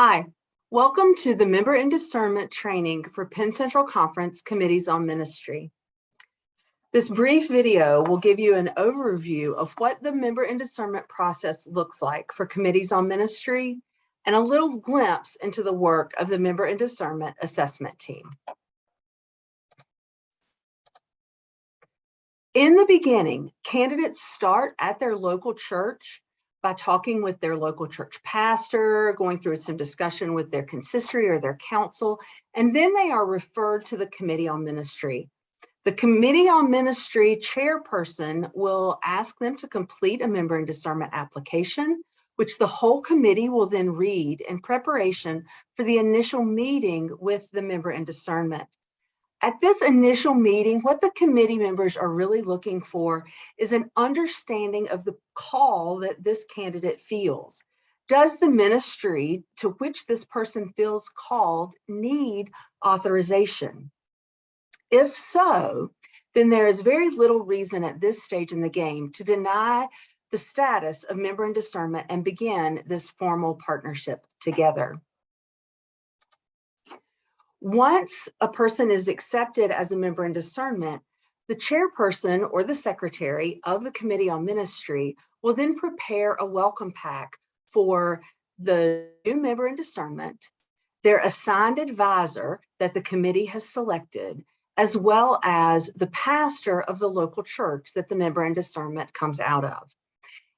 Hi, welcome to the Member in Discernment training for Penn Central Conference Committees on Ministry. This brief video will give you an overview of what the Member in Discernment process looks like for Committees on Ministry and a little glimpse into the work of the Member in Discernment assessment team. In the beginning, candidates start at their local church by talking with their local church pastor, going through some discussion with their consistory or their council, and then they are referred to the Committee on Ministry. The Committee on Ministry chairperson will ask them to complete a Member in Discernment application, which the whole committee will then read in preparation for the initial meeting with the Member in Discernment. At this initial meeting, what the committee members are really looking for is an understanding of the call that this candidate feels. Does the ministry to which this person feels called need authorization? If so, then there is very little reason at this stage in the game to deny the status of Member in Discernment and begin this formal partnership together. Once a person is accepted as a Member in Discernment, the chairperson or the secretary of the Committee on Ministry will then prepare a welcome pack for the new Member in Discernment, their assigned advisor that the committee has selected, as well as the pastor of the local church that the Member in Discernment comes out of.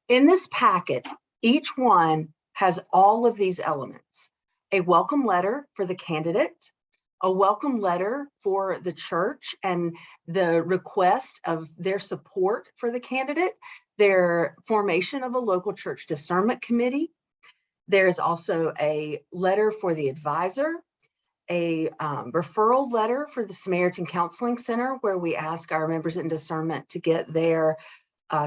In this packet, each one has all of these elements: a welcome letter for the candidate, a welcome letter for the church and the request of their support for the candidate, their formation of a local church discernment committee. There's also a letter for the advisor, a referral letter for the Samaritan Counseling Center, where we ask our members in discernment to get their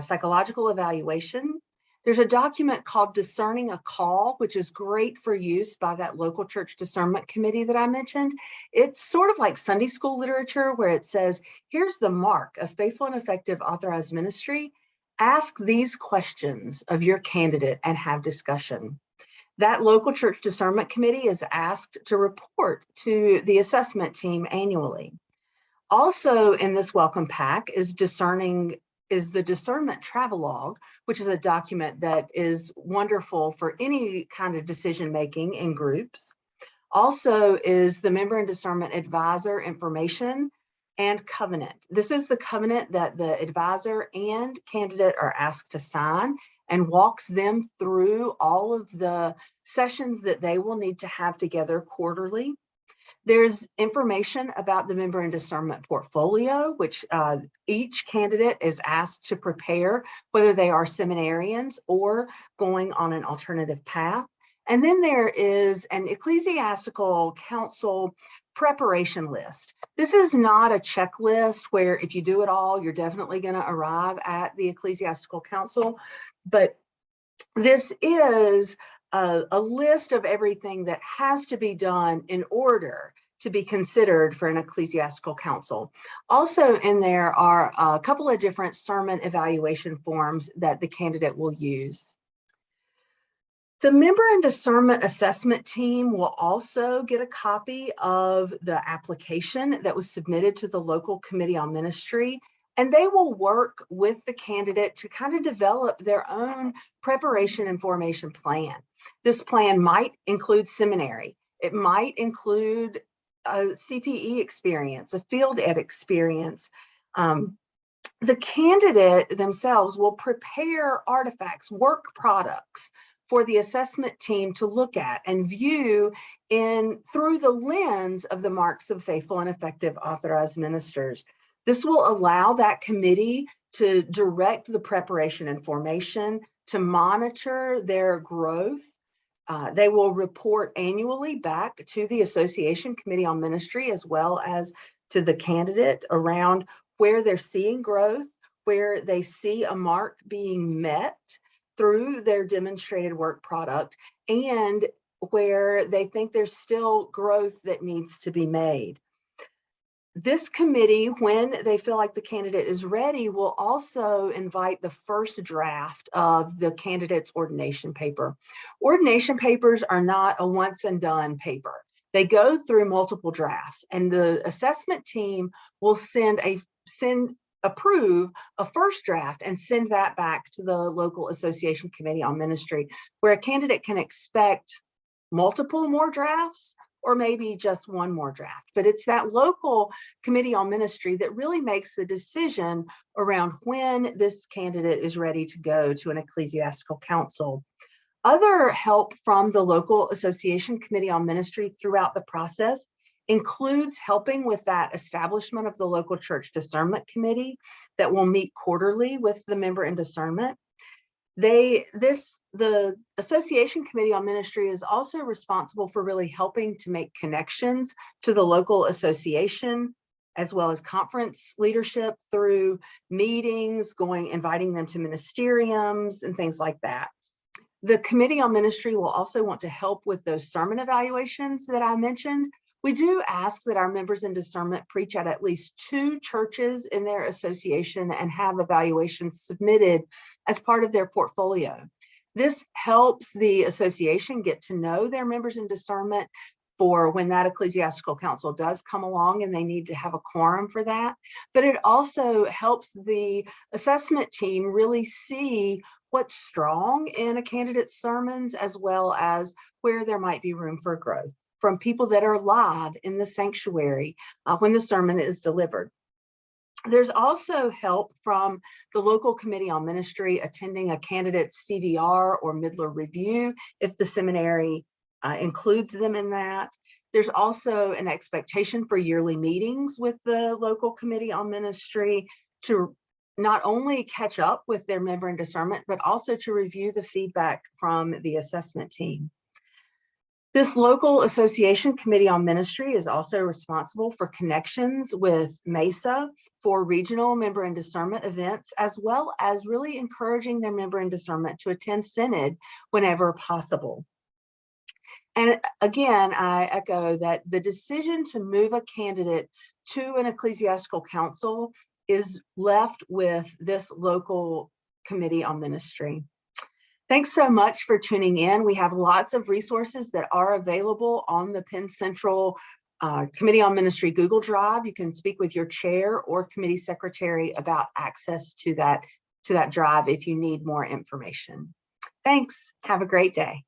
psychological evaluation. There's a document called Discerning a Call, which is great for use by that local church discernment committee that I mentioned. It's sort of like Sunday school literature where it says, here's the mark of faithful and effective authorized ministry. Ask these questions of your candidate and have discussion. That local church discernment committee is asked to report to the assessment team annually. Also in this welcome pack is the Discernment Travelogue, which is a document that is wonderful for any kind of decision making in groups. Also is the Member in Discernment Advisor Information and Covenant. This is the covenant that the advisor and candidate are asked to sign and walks them through all of the sessions that they will need to have together quarterly. There's information about the Member in Discernment portfolio, which each candidate is asked to prepare, whether they are seminarians or going on an alternative path. And then there is an ecclesiastical council preparation list. This is not a checklist where if you do it all, you're definitely going to arrive at the ecclesiastical council, but this is a list of everything that has to be done in order to be considered for an ecclesiastical council. Also in there are a couple of different sermon evaluation forms that the candidate will use. The Member in Discernment assessment team will also get a copy of the application that was submitted to the local Committee on Ministry, and they will work with the candidate to kind of develop their own preparation and formation plan. This plan might include seminary. It might include a CPE experience, a field ed experience. The candidate themselves will prepare artifacts, work products for the assessment team to look at and view through the lens of the marks of faithful and effective authorized ministers. This will allow that committee to direct the preparation and formation, to monitor their growth. They will report annually back to the Association Committee on Ministry, as well as to the candidate around where they're seeing growth, where they see a mark being met through their demonstrated work product, and where they think there's still growth that needs to be made. This committee, when they feel like the candidate is ready, will also invite the first draft of the candidate's ordination paper. Ordination papers are not a once and done paper. They go through multiple drafts, and the assessment team will approve a first draft and send that back to the local association committee on ministry, where a candidate can expect multiple more drafts or maybe just one more draft. But it's that local committee on ministry that really makes the decision around when this candidate is ready to go to an ecclesiastical council. Other help from the local association committee on ministry throughout the process includes helping with that establishment of the local church discernment committee that will meet quarterly with the member in discernment. The association committee on ministry is also responsible for really helping to make connections to the local association, as well as conference leadership through meetings, inviting them to ministeriums and things like that. The committee on ministry will also want to help with those sermon evaluations that I mentioned. We do ask that our members in discernment preach at least 2 churches in their association and have evaluations submitted as part of their portfolio. This helps the association get to know their members in discernment for when that ecclesiastical council does come along and they need to have a quorum for that. But it also helps the assessment team really see what's strong in a candidate's sermons, as well as where there might be room for growth from people that are live in the sanctuary when the sermon is delivered. There's also help from the local committee on ministry attending a candidate's CVR or Midler review if the seminary includes them in that. There's also an expectation for yearly meetings with the local committee on ministry to not only catch up with their member in discernment, but also to review the feedback from the assessment team. This local association committee on ministry is also responsible for connections with MESA for regional member in discernment events, as well as really encouraging their member in discernment to attend synod whenever possible. And again, I echo that the decision to move a candidate to an ecclesiastical council is left with this local committee on ministry. Thanks so much for tuning in. We have lots of resources that are available on the Penn Central Committee on Ministry Google Drive. You can speak with your chair or committee secretary about access to that drive if you need more information. Thanks. Have a great day.